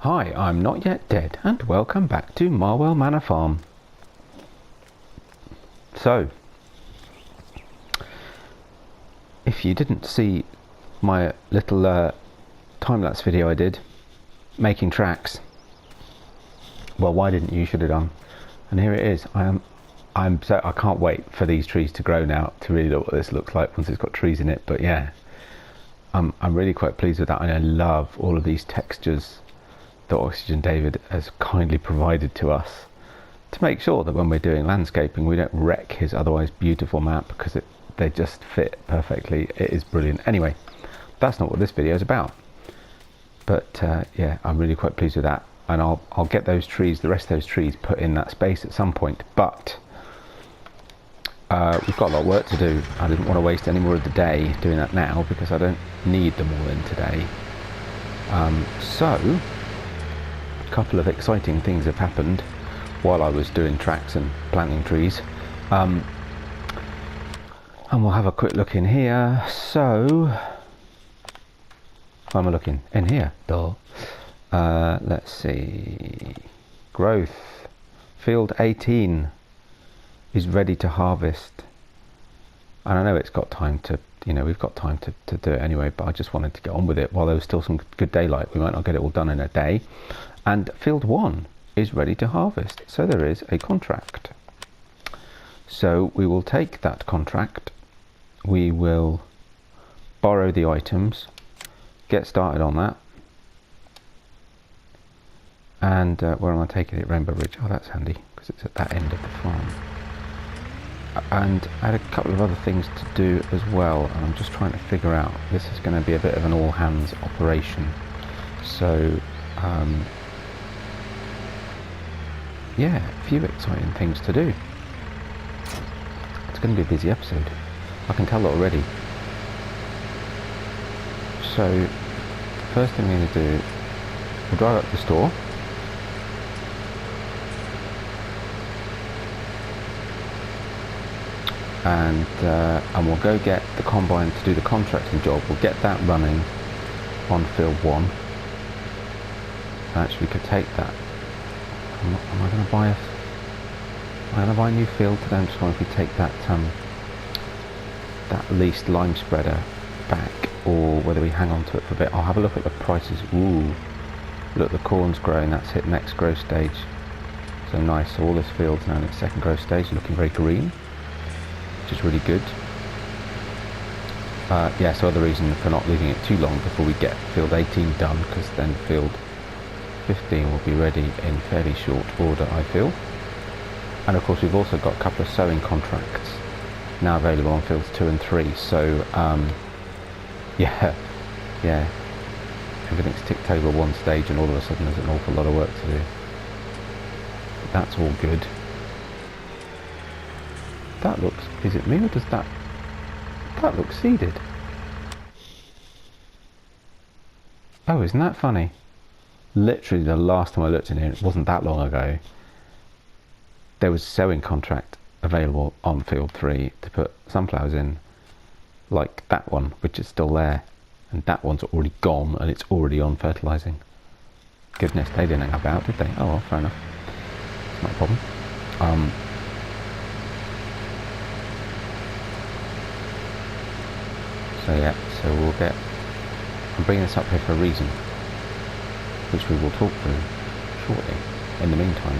Hi, I'm Not Yet Dead, and welcome back to Marwell Manor Farm. So, if you didn't see my little time-lapse video I did, making tracks, well, why didn't you? Should have done. And here it is. I can't wait for these trees to grow now to really know what this looks like once it's got trees in it. But yeah, I'm really quite pleased with that, and I love all of these textures that Oxygendavid has kindly provided to us to make sure that when we're doing landscaping we don't wreck his otherwise beautiful map, because they just fit perfectly. It is brilliant. Anyway, that's not what this video is about, but yeah, I'm really quite pleased with that, and I'll get those trees, the rest of those trees, put in that space at some point. But we've got a lot of work to do. I didn't want to waste any more of the day doing that now, because I don't need them all in today. So a couple of exciting things have happened while I was doing tracks and planting trees, and we'll have a quick look in here. So where am I looking? In here. Let's see. Growth. Field 18 is ready to harvest, and I know it's got time to, we've got time to do it anyway, but I just wanted to get on with it while there was still some good daylight. We might not get it all done in a day. And field 1 is ready to harvest, so there is a contract. So we will take that contract, we will borrow the items, get started on that. And where am I taking it? Rainbow Ridge. Oh, that's handy, because it's at that end of the farm. And I had a couple of other things to do as well, and I'm just trying to figure out, this is going to be a bit of an all hands operation. So yeah, a few exciting things to do. It's going to be a busy episode, I can tell that already. So first thing we're going to do, we'll drive up to the store, and we'll go get the combine to do the contracting job. We'll get that running on field 1. Actually, we could take that. Am I going to buy a new field today? I'm just wondering if we take that that leased lime spreader back, or whether we hang on to it for a bit. I'll have a look at the prices. Ooh, look, the corn's growing. That's hit next growth stage. So nice. So all this field's now in its second growth stage, looking very green, which is really good. Yeah, so other reason for not leaving it too long before we get field 18 done, because then field 15 will be ready in fairly short order, I feel. And of course we've also got a couple of sowing contracts now available on fields 2 and 3. So yeah, everything's ticked over one stage, and all of a sudden there's an awful lot of work to do. But that's all good. That looks, is it me, or does that looks seeded? Oh, isn't that funny? Literally the last time I looked in here, it wasn't that long ago, there was a sowing contract available on field 3 to put sunflowers in, like that one, which is still there, and that one's already gone and it's already on fertilising. Goodness, they didn't hang about, did they? Oh well, fair enough, it's not a problem. So yeah, so I'm bringing this up here for a reason, which we will talk through shortly. In the meantime,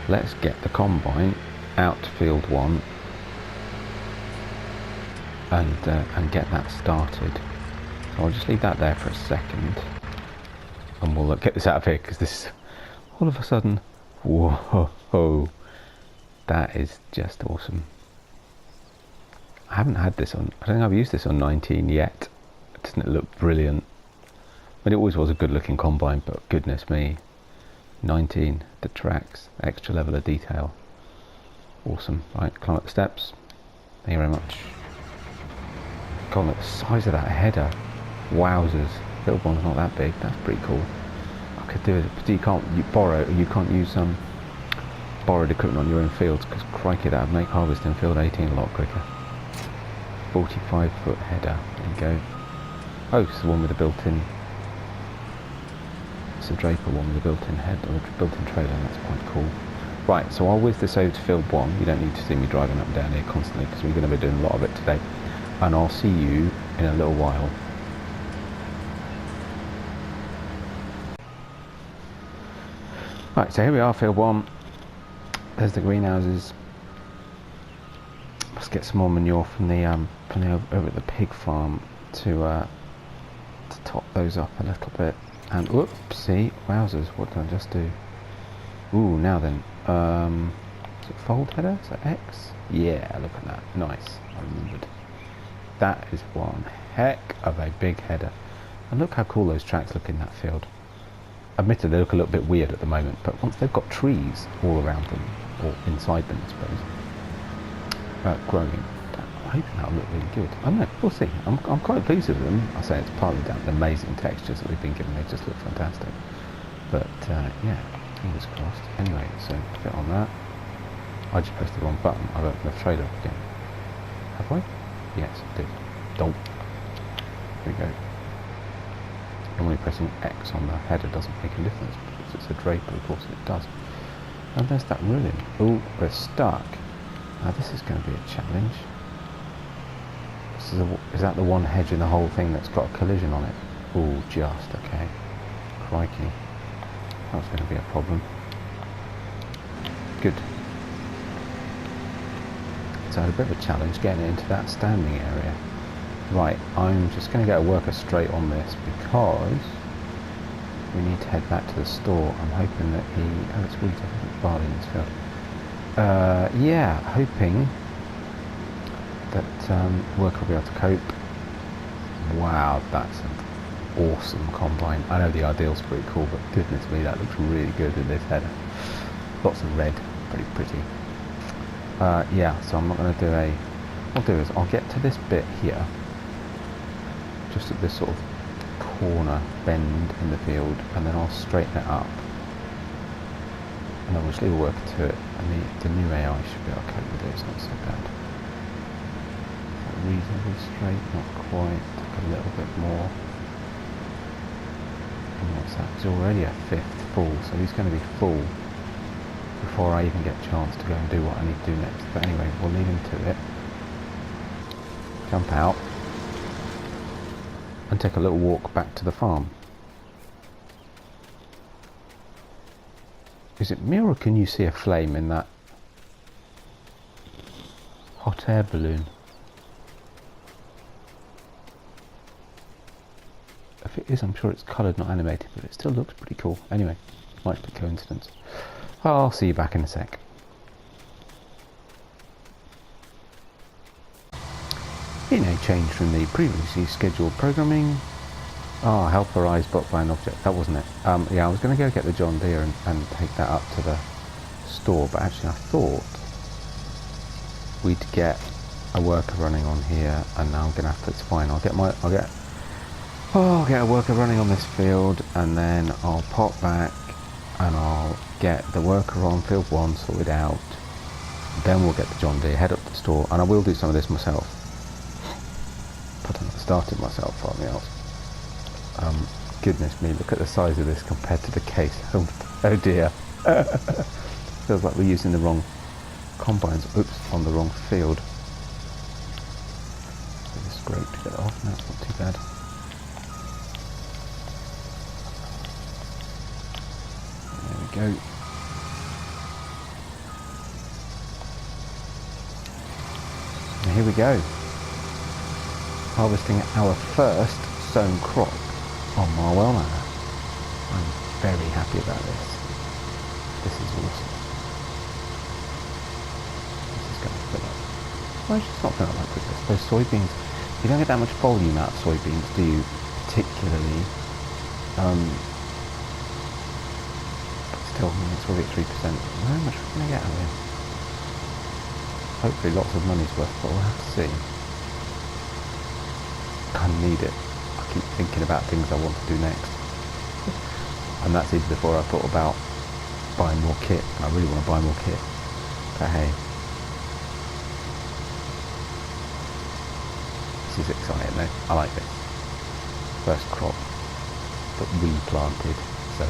let's get the combine out to field 1 and get that started. So I'll just leave that there for a second, and we'll get this out of here, because this is all of a sudden, whoa, that is just awesome. I haven't had this on, I don't think I've used this on 19 yet. Doesn't it look brilliant? I mean, it always was a good looking combine, but goodness me, 19, the tracks, extra level of detail. Awesome. Right, climb up the steps. Thank you very much. God, look at the size of that header. Wowzers. Little one's not that big. That's pretty cool. I could do it, but you can't use some borrowed equipment on your own fields, because crikey, that would make harvesting field 18 a lot quicker. 45-foot header. There you go. Oh, it's the one with the built-in it's a draper one with a built-in head or a built-in trailer, and that's quite cool. Right, so I'll whiz this over to field 1. You don't need to see me driving up and down here constantly because we're going to be doing a lot of it today. And I'll see you in a little while. Right, so here we are, field 1. There's the greenhouses. Let's get some more manure from the over at the pig farm to top those up a little bit. And whoopsie, wowzers, what did I just do? Ooh, now then, is it fold header? Is that X? Yeah, look at that, nice, I remembered. That is one heck of a big header. And look how cool those tracks look in that field. Admittedly, they look a little bit weird at the moment, but once they've got trees all around them, or inside them, I suppose, growing, I'm hoping that'll look really good. I don't know, we'll see. I'm quite pleased with them. I say it's partly down to the amazing textures that we've been given. They just look fantastic. But yeah, fingers crossed. Anyway, so get on that. I just pressed the wrong button. I've opened the trailer up again. Have I? Yes, I did. Don't. Here we go. Normally pressing X on the header doesn't make a difference because it's a draper, of course it does. And there's that ruin. Oh, we're stuck. Now this is going to be a challenge. Is that the one hedge in the whole thing that's got a collision on it? Oh, just, okay. Crikey. That's going to be a problem. Good. So I had a bit of a challenge getting into that standing area. Right, I'm just going to get a worker straight on this because we need to head back to the store. I'm hoping that oh, it's wheat, I think it's barley in this field. Yeah, hoping that worker will be able to cope. Wow, that's an awesome combine. I know the ideal's pretty cool, but goodness me, that looks really good in this header. Lots of red, pretty pretty. Yeah, so I'm not going to do what I'll do is I'll get to this bit here, just at this sort of corner bend in the field, and then I'll straighten it up. And I'll just leave a worker to it, and the new AI should be able to cope with it, it's not so bad. Reasonably straight, not quite, a little bit more. And what's that? He's already a fifth full, so he's going to be full before I even get a chance to go and do what I need to do next. But anyway, we'll leave him to it. Jump out and take a little walk back to the farm. Is it me, or can you see a flame in that hot air balloon? If it is, I'm sure it's coloured, not animated, but it still looks pretty cool. Anyway, might be coincidence. I'll see you back in a sec. In a change from the previously scheduled programming. Helperize bot by an object. That wasn't it. Yeah, I was going to go get the John Deere and take that up to the store, but actually I thought we'd get a worker running on here, and now I'm going to have to. It's fine. I'll get a worker running on this field, and then I'll pop back and I'll get the worker on field 1 sorted out. Then we'll get the John Deere, head up to the store, and I will do some of this myself. But I haven't started myself, for me else. Goodness me, look at the size of this compared to the case. Oh dear. Feels like we're using the wrong combines. Oops, on the wrong field. Bit of scrape to get it off. No, it's not too bad. There we go. And here we go. Harvesting our first sown crop on Marwell Manor. I'm very happy about this. This is awesome. This is going to fill up. Well, it's not filling up that quickly. I suppose soybeans, you don't get that much volume out of soybeans, do you? Particularly. But still, it's probably at 3%. How much are we going to get out of it? Hopefully lots of money's worth, but we'll have to see. Kind of need it. I keep thinking about things I want to do next, and that's even before I thought about buying more kit. I really want to buy more kit, but hey, this is exciting though. I like this first crop that we planted. so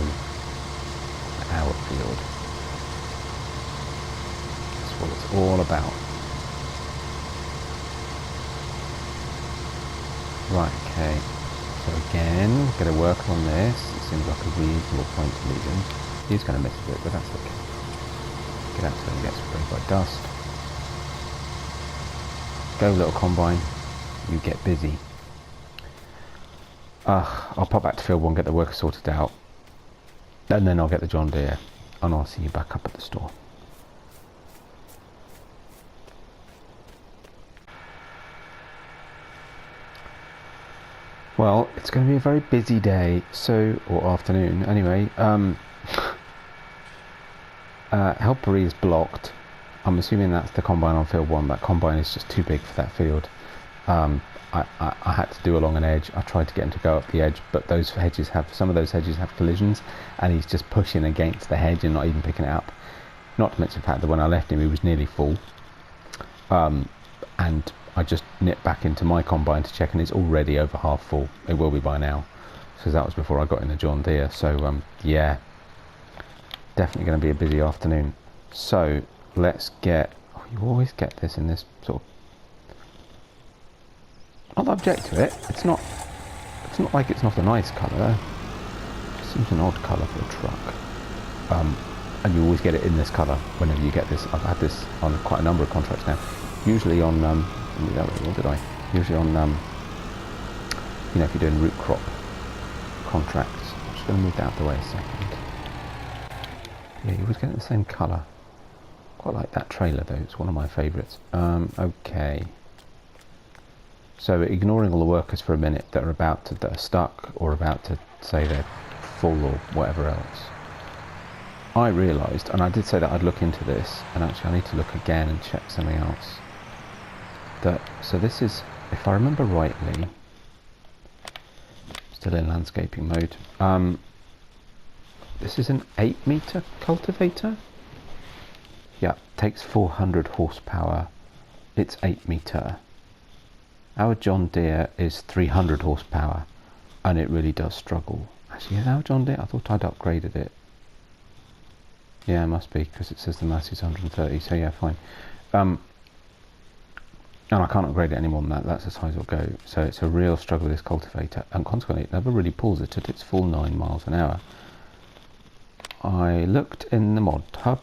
our field. That's what it's all about. Right, okay. So again, going to work on this. It seems like a reasonable point to leave him. He's going to miss a bit, but that's okay. Get out so he gets sprayed by dust. Go, little combine. You get busy. I'll pop back to field 1, get the worker sorted out, and then I'll get the John Deere, and I'll see you back up at the store. Well, it's going to be a very busy day, or afternoon anyway. Helpery is blocked. I'm assuming that's the combine on field 1. That combine is just too big for that field. I had to do along an edge. I tried to get him to go up the edge, but some of those hedges have collisions, and he's just pushing against the hedge and not even picking it up. Not to mention the fact that when I left him, he was nearly full. And I just nipped back into my combine to check, and it's already over half full. It will be by now, because that was before I got in the John Deere. So yeah, definitely going to be a busy afternoon. So let's get. You always get this in this sort of. Not object to it. It's not like it's not a nice colour. It seems an odd colour for a truck. And you always get it in this colour whenever you get this. I've had this on quite a number of contracts now. Usually on what did I? Usually on if you're doing root crop contracts. I'm just going to move that out of the way a second. Yeah, you always get it the same colour. Quite like that trailer though. It's one of my favourites. Okay. So ignoring all the workers for a minute that are stuck or about to say they're full or whatever else, I realised, and I did say that I'd look into this, and actually I need to look again and check something else. So this is, if I remember rightly, still in landscaping mode, this is an 8-metre cultivator. Yeah, takes 400 horsepower. It's 8-metre. Our John Deere is 300 horsepower, and it really does struggle. Actually, is our John Deere? I thought I'd upgraded it. Yeah, it must be, because it says the mass is 130, so yeah, fine. And I can't upgrade it any more than that. That's as high as it'll go. So it's a real struggle with this cultivator, and consequently it never really pulls it at its full 9 miles an hour. I looked in the mod hub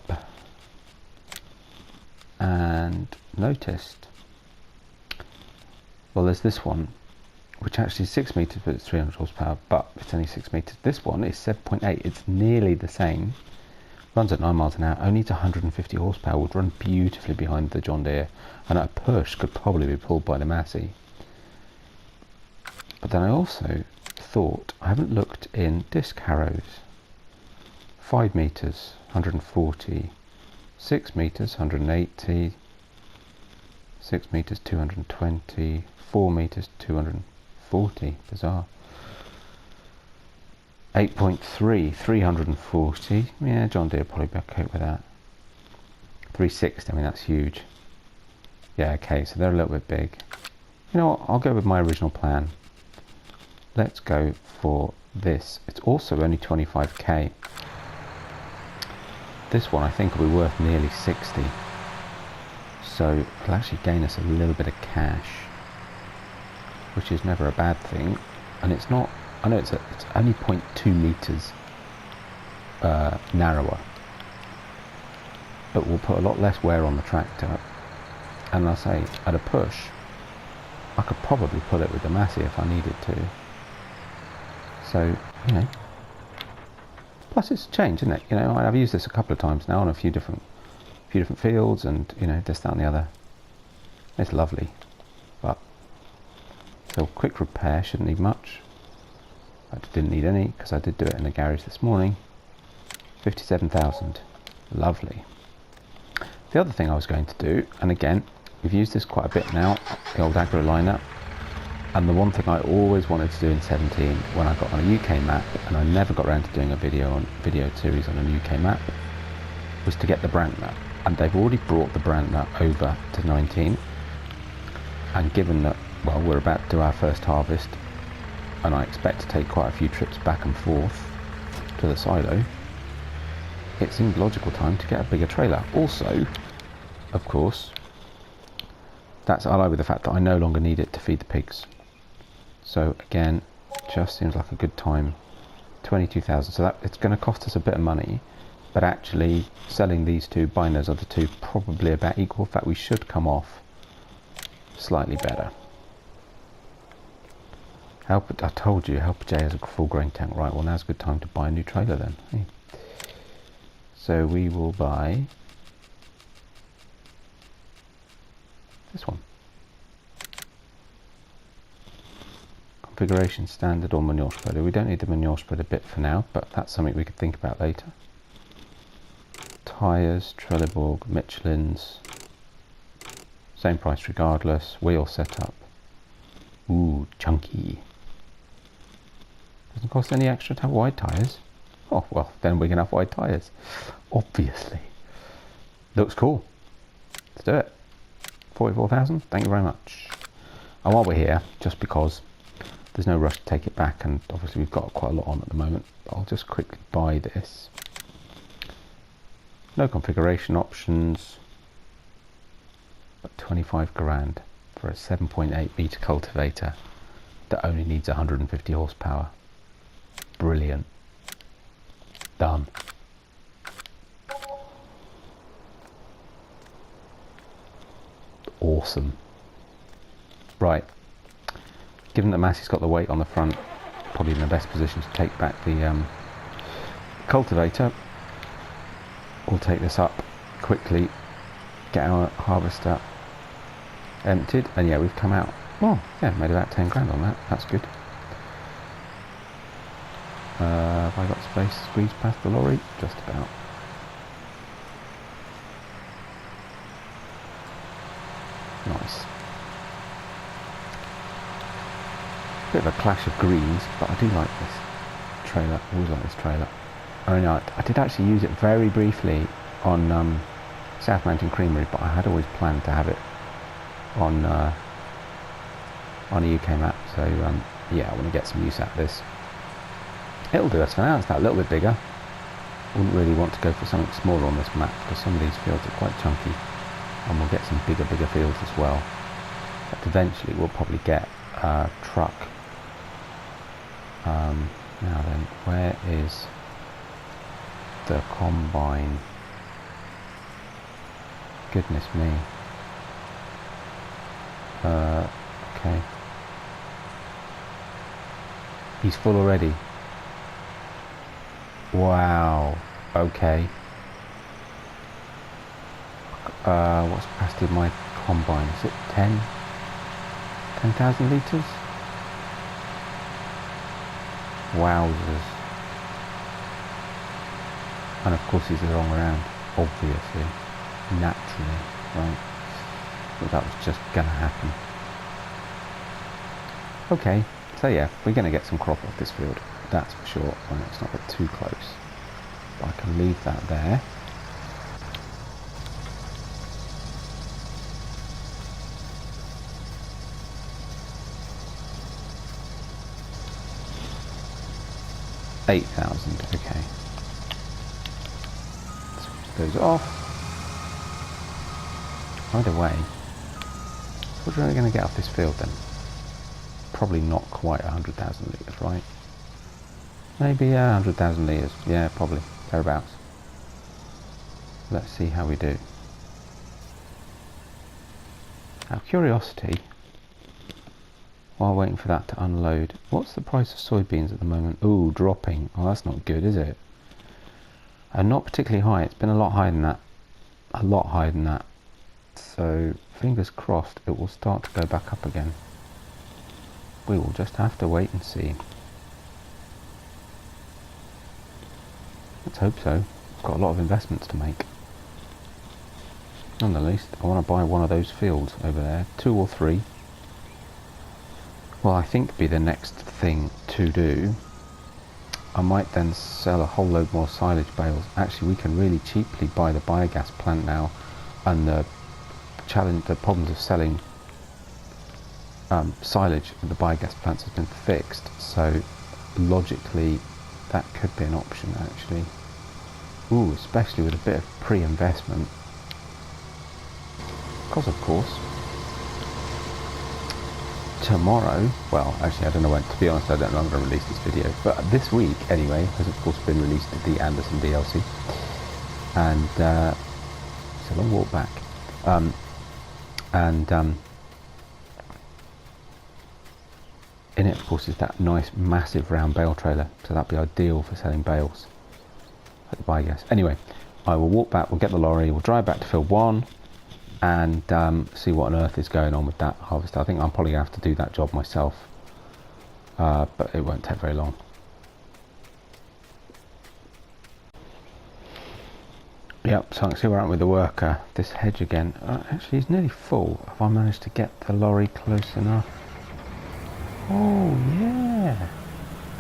and noticed, well, there's this one, which actually is 6 metres, but it's 300 horsepower, but it's only 6 metres. This one is 7.8. It's nearly the same. Runs at 9 miles an hour, only needs 150 horsepower, would run beautifully behind the John Deere, and at a push could probably be pulled by the Massey. But then I also thought, I haven't looked in disc harrows. 5 metres, 140. 6 metres, 180. 6 metres, 220. 4 metres, 240. Bizarre. 8.3, 340. Yeah, John Deere probably be okay with that. 360, I mean, that's huge. Yeah, okay, so they're a little bit big. You know what, I'll go with my original plan. Let's go for this. It's also only 25k. This one I think will be worth nearly 60. So it'll actually gain us a little bit of cash, which is never a bad thing. And it's not, I know it's only 0.2 metres narrower, but we'll put a lot less wear on the tractor. And I'll say, at a push, I could probably pull it with the Massey if I needed to. So, you know, plus it's changed, isn't it? You know, I've used this a couple of times now on a few different fields, and you know, this, that, and the other. It's lovely, but so quick repair shouldn't need much. I didn't need any because I did do it in the garage this morning. 57,000, lovely. The other thing I was going to do, and again, we've used this quite a bit now, the old Agri lineup. And the one thing I always wanted to do in 17 when I got on a UK map, and I never got around to doing a video series on a UK map, was to get the Brantner. And they've already brought the Brantner over to 19. And given that, well, we're about to do our first harvest, and I expect to take quite a few trips back and forth, to the silo, it seemed logical time to get a bigger trailer. Also, of course, that's allied with the fact that I no longer need it to feed the pigs. So again, just seems like a good time. 22,000, so that it's going to cost us a bit of money, but actually selling these two, buying those other two, probably about equal. In fact, we should come off slightly better. I told you, Helper J has a full grain tank. Right, well now's a good time to buy a new trailer then. Hey. So we will buy this one. Configuration standard or manure spreader. We don't need the manure spreader bit for now, but that's something we could think about later. Tyres, Trelleborg, Michelin's, same price regardless. Wheel setup. Ooh, chunky. Doesn't cost any extra to have wide tyres. Oh well, then we can have wide tyres. Obviously. Looks cool. Let's do it. 44,000. Thank you very much. And while we're here, just because there's no rush to take it back, and obviously we've got quite a lot on at the moment, I'll just quickly buy this. No configuration options, but 25 grand for a 7.8 metre cultivator that only needs 150 horsepower. Brilliant. Done. Awesome. Right. Given that Massey's got the weight on the front, probably in the best position to take back the cultivator. We'll take this up quickly, get our harvester emptied, and yeah, we've come out. Oh, yeah, made about 10 grand on that. That's good. Have I got space to squeeze past the lorry? Just about. Nice. Bit of a clash of greens, but I do like this trailer. Always like this trailer. I know I did actually use it very briefly on South Mountain Creamery, but I had always planned to have it on a UK map. So yeah, I want to get some use out of this. It'll do us for now. It's that little bit bigger. Wouldn't really want to go for something smaller on this map because some of these fields are quite chunky, and we'll get some bigger fields as well. But eventually we'll probably get a truck. Now then, where is the combine? Goodness me. Okay. He's full already. Wow. Okay. What's the capacity of my combine? Is it 10,000 litres? Wowzers. And of course he's the wrong round, obviously, naturally, right? But that was just gonna happen. Okay, so yeah, we're gonna get some crop off this field, that's for sure. Well, let's not get too close, but I can leave that there. $8,000, okay. Switch those off. Either way, what are we really going to get off this field then? Probably not quite 100,000 litres, right? Maybe 100,000 litres, yeah, probably, thereabouts. Let's see how we do. Out of curiosity, while waiting for that to unload, what's the price of soybeans at the moment? Ooh, dropping. Oh, that's not good, is it? And not particularly high. It's been a lot higher than that. A lot higher than that. So, fingers crossed, it will start to go back up again. We will just have to wait and see. Let's hope so. I've got a lot of investments to make. Nonetheless, I want to buy one of those fields over there. 2 or 3. Well, I think be the next thing to do. I might then sell a whole load more silage bales. Actually, we can really cheaply buy the biogas plant now, and the problems of selling silage at the biogas plants has been fixed. So logically, that could be an option actually. Ooh, especially with a bit of pre-investment. Because of course, tomorrow, well actually I don't know when, to be honest I don't know when I'm going to release this video, but this week anyway has of course been released the Anderson DLC, and it's a long walk back, in it of course is that nice massive round bale trailer, so that'd be ideal for selling bales at the biogas. Anyway, I will walk back, we'll get the lorry, we'll drive back to field 1 and see what on earth is going on with that harvester. I think I'm probably going to have to do that job myself, but it won't take very long. Yep, so I can see where I'm with the worker. This hedge again, actually it's nearly full. Have I managed to get the lorry close enough? Oh yeah,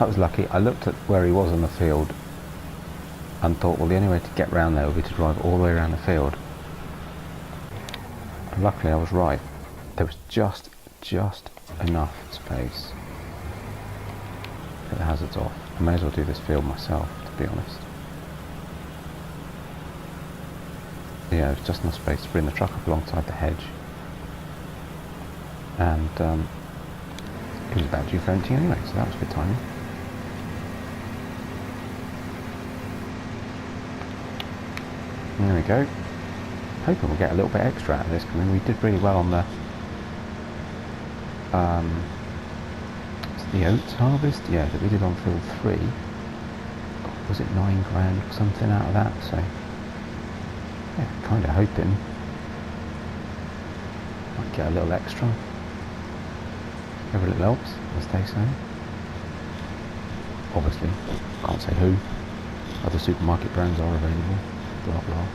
that was lucky. I looked at where he was on the field and thought, well, the only way to get round there would be to drive all the way around the field. And luckily I was right. There was just enough space. Get the hazards off. I may as well do this field myself, to be honest. Yeah, there's just enough space to bring the truck up alongside the hedge. And it was about due for emptying anyway, so that was good timing. There we go. Hoping we'll get a little bit extra out of this. I mean, we did really well on the oats harvest, yeah, that we did on field 3. Was it 9 grand or something out of that? So yeah, kind of hoping might get a little extra. Every little helps, as they say. Obviously, can't say who. Other supermarket brands are available. Blah blah.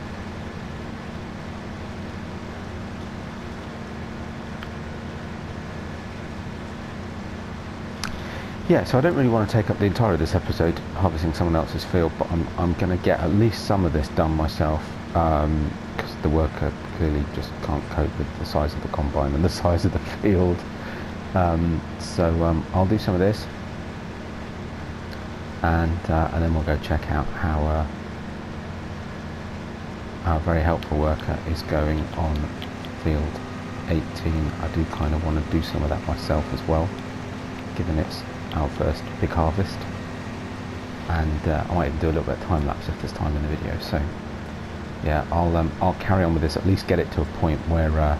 Yeah, so I don't really want to take up the entirety of this episode harvesting someone else's field, but I'm going to get at least some of this done myself, because the worker clearly just can't cope with the size of the combine and the size of the field. So I'll do some of this, and then we'll go check out how our very helpful worker is going on field 18. I do kind of want to do some of that myself as well, given it's our first big harvest, and I might even do a little bit of time lapse if there's time in the video. So yeah, I'll carry on with this, at least get it to a point where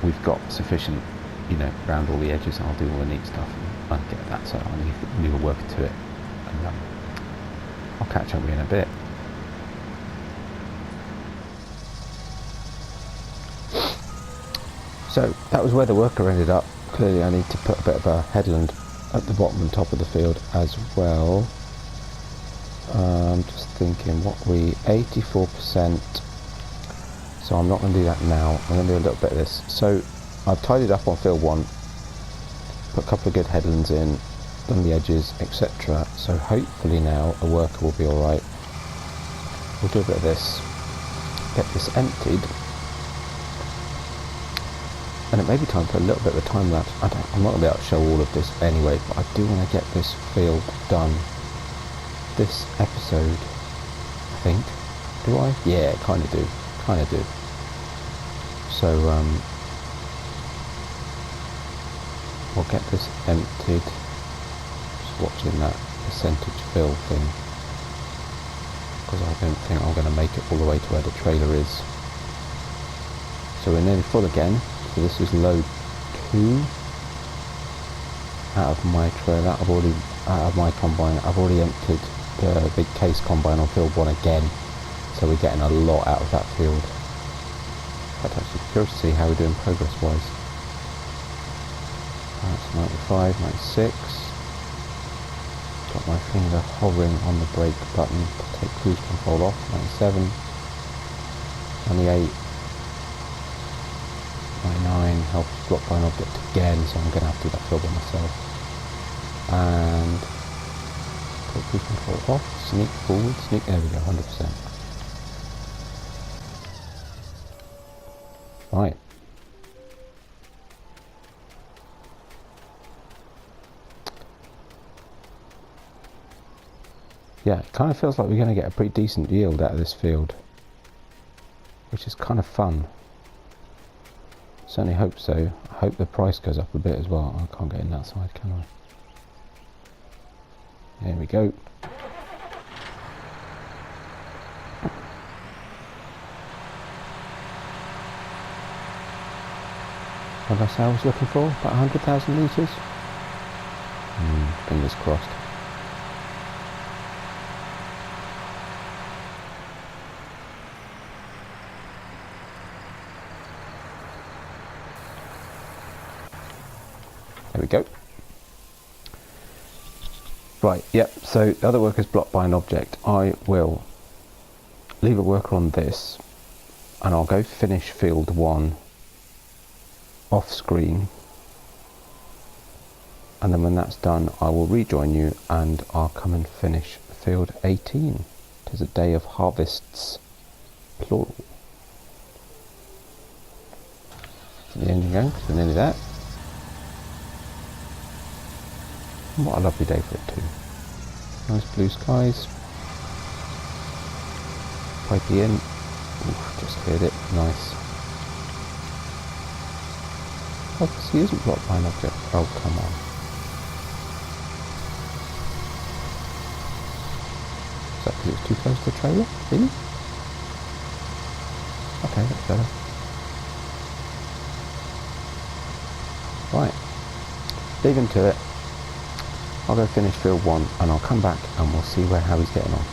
we've got sufficient, you know, around all the edges, and I'll do all the neat stuff and I'll get that, so I'll leave a worker to it, and I'll catch up with you in a bit. So that was where the worker ended up. Clearly I need to put a bit of a headland at the bottom and top of the field as well. I'm just thinking, what we 84%, so I'm not going to do that now. I'm going to do a little bit of this. So I've tidied up on field 1, put a couple of good headlands in, done the edges, etc. So hopefully now a worker will be alright. We'll do a bit of this, get this emptied, and it may be time for a little bit of a time lapse. I'm not going to be able to show all of this anyway, but I do want to get this field done this episode, I think. Do I? Yeah, kind of do. So we'll get this emptied. Just watching that percentage fill thing, because I don't think I'm going to make it all the way to where the trailer is. So we're nearly full again. So this is load 2 out of my trailer. Out of my combine, I've already emptied the big case combine on field 1 again. So we're getting a lot out of that field. I'd actually be curious to see how we're doing progress wise. That's 95, 96. Got my finger hovering on the brake button to take cruise control off. 97, 98. 99, help block by an object again, so I'm going to have to do that field by myself. And put cruise control off, sneak forward, there we go, 100%. Right. yeah, it kind of feels like we're going to get a pretty decent yield out of this field, which is kind of fun. Certainly hope so. I hope the price goes up a bit as well. I can't get in that side, can I? There we go. What did I say I was looking for? About 100,000 litres? Fingers crossed. There we go. Right, yep, so the other worker is blocked by an object. I will leave a worker on this and I'll go finish field 1 off screen, and then when that's done I will rejoin you and I'll come and finish field 18. It is a day of harvests, plural. Get the engine going because we're nearly there. And what a lovely day for it too. Nice blue skies. Pipey in. Oof, just cleared it. Nice. Oh, because he isn't blocked by an object. Oh, come on. Is that because it's too close to the trailer? Really? Okay, that's better. Right. Leave him to it. I'll go finish field 1 and I'll come back and we'll see how he's getting on.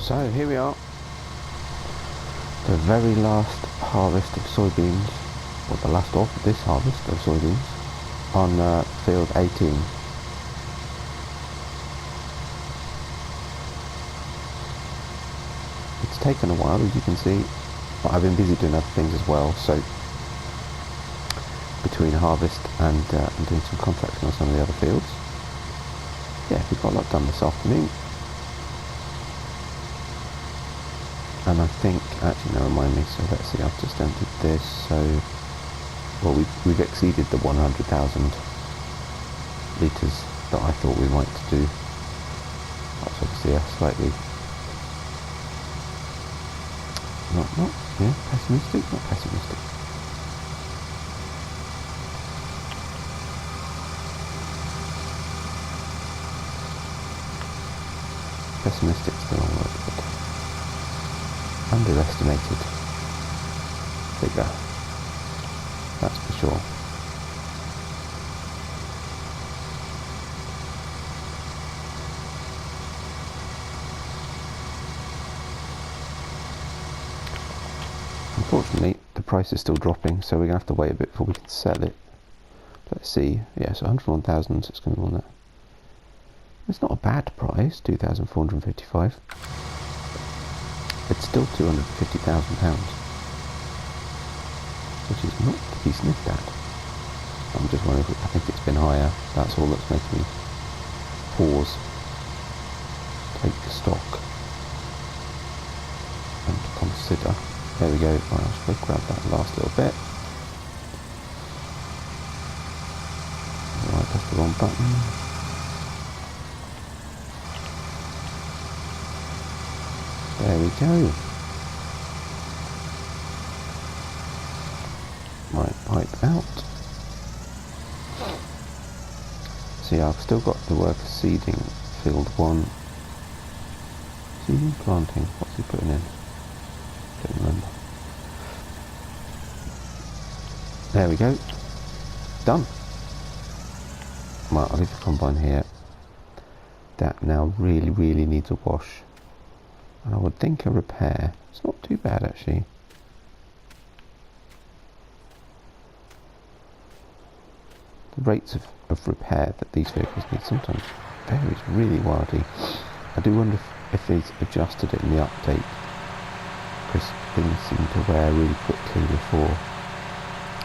So here we are, the very last harvest of soybeans, or the last of this harvest of soybeans, on field 18. It's taken a while, as you can see, but I've been busy doing other things as well, so between harvest and doing some contracting on some of the other fields. Yeah, we've got a lot done this afternoon. And I think, actually no, remind me, so let's see, I've just entered this, so, well, we've exceeded the 100,000 litres that I thought we might do. That's obviously a slightly, not pessimistic. Pessimistic still on word, but underestimated figure, that's for sure. Unfortunately, the price is still dropping, so we're going to have to wait a bit before we can sell it. Let's see, yeah, so 101,000, so it's going to be on that. It's not a bad price, 2,455. It's still £250,000, which is not to be sniffed at. I'm just wondering if I think it's been higher. That's all that's making me pause, take the stock, and consider. There we go. Right, I should grab that last little bit. Right, that's the wrong button. There we go. Right, pipe out. See, I've still got the work of seeding field 1. Seeding, planting, what's he putting in? Don't remember. There we go. Done. Right, I'll leave the combine here. That now really needs a wash. And I would think a repair. It's not too bad actually. The rates of repair that these vehicles need sometimes varies really wildly. I do wonder if he's adjusted it in the update, because things seem to wear really quickly before.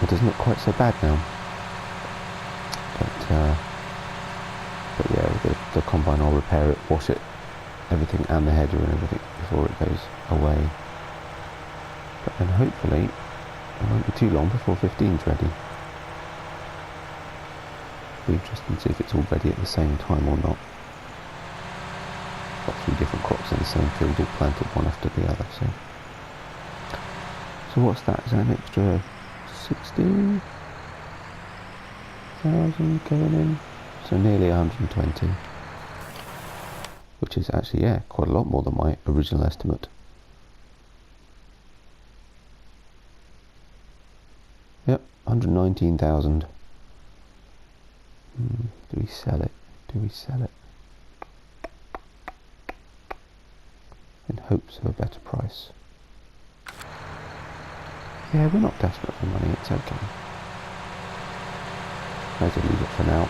It doesn't look quite so bad now. But yeah, the combine will repair it, wash it, everything, and the header and everything before it goes away. But then hopefully it won't be too long before 15's ready. Be interesting to see if it's all ready at the same time or not. Got 3 different crops in the same field, all planted one after the other. So what's that? Is that an extra 60,000 going in? So nearly 120. Which is actually, yeah, quite a lot more than my original estimate. Yep, 119,000. Do we sell it? Do we sell it? In hopes of a better price. Yeah, we're not desperate for money, it's okay. May as well leave it for now.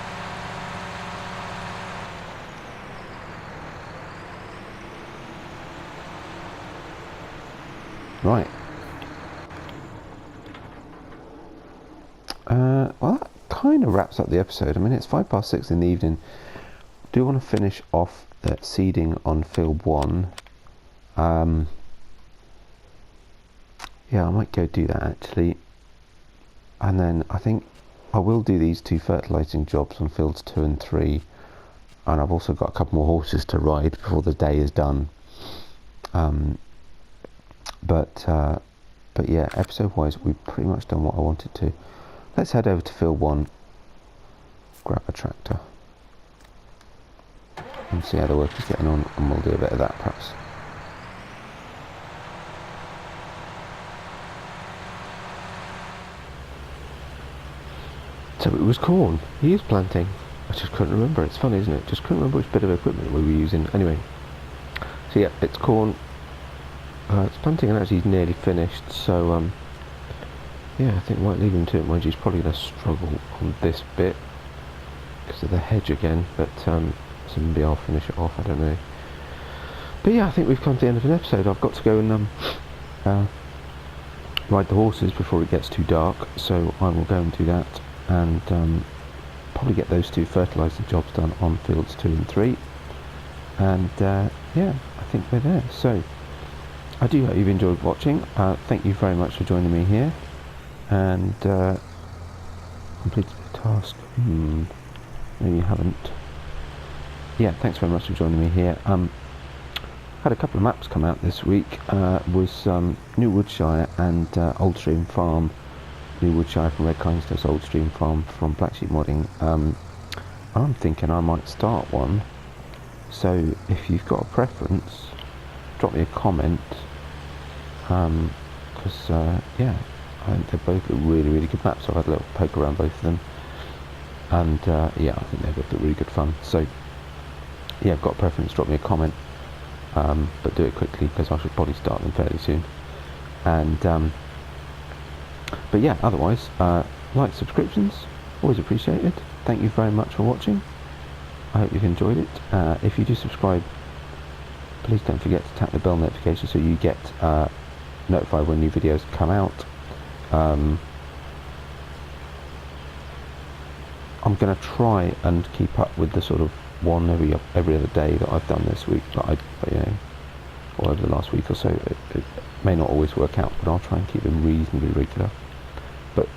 Right. Well, that kind of wraps up the episode. I mean, it's 6:05 in the evening. Do want to finish off the seeding on field 1. Yeah, I might go do that actually. And then I think I will do these 2 fertilising jobs on fields 2 and 3. And I've also got a couple more horses to ride before the day is done. But yeah, episode wise we've pretty much done what I wanted to. Let's head over to field 1, grab a tractor and see how the work is getting on, and we'll do a bit of that perhaps. So it was corn. He is planting. I just couldn't remember. It's funny, isn't it? Just couldn't remember which bit of equipment we were using. Anyway, So yeah, it's corn. It's planting and actually nearly finished, so yeah, I think I might leave him to it. Mind you, he's probably going to struggle on this bit because of the hedge again, but so maybe I'll finish it off, I don't know. But yeah, I think we've come to the end of an episode. I've got to go and ride the horses before it gets too dark, so I will go and do that, and probably get those 2 fertiliser jobs done on fields 2 and 3, and yeah, I think we're there. So I do hope you've enjoyed watching. Thank you very much for joining me here, and completed the task. Maybe you haven't. Yeah, thanks very much for joining me here. Had a couple of maps come out this week. Was New Woodshire and Old Stream Farm. New Woodshire from Red Kindness, Old Stream Farm from Black Sheep Modding. I'm thinking I might start one. So if you've got a preference, drop me a comment. Because yeah, I think they're both really, really good maps. I've had a little poke around both of them, and yeah, I think they're both really good fun. So yeah, I've got a preference. Drop me a comment. But do it quickly because I should probably start them fairly soon. And but yeah, otherwise, like, subscriptions, always appreciated. Thank you very much for watching. I hope you've enjoyed it. If you do subscribe, please don't forget to tap the bell notification so you get notified when new videos come out. I'm going to try and keep up with the sort of one every other day that I've done this week, but you know, or over the last week or so. It may not always work out, but I'll try and keep them reasonably regular. But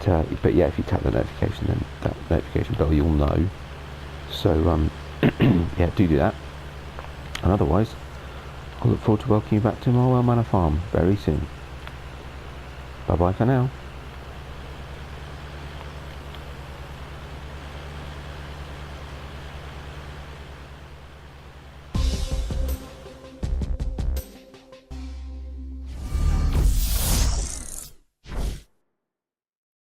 yeah, if you tap the notification, then that notification bell, you'll know. So yeah, do that. And otherwise, I look forward to welcoming you back to Marwell Manor Farm very soon. Bye bye for now.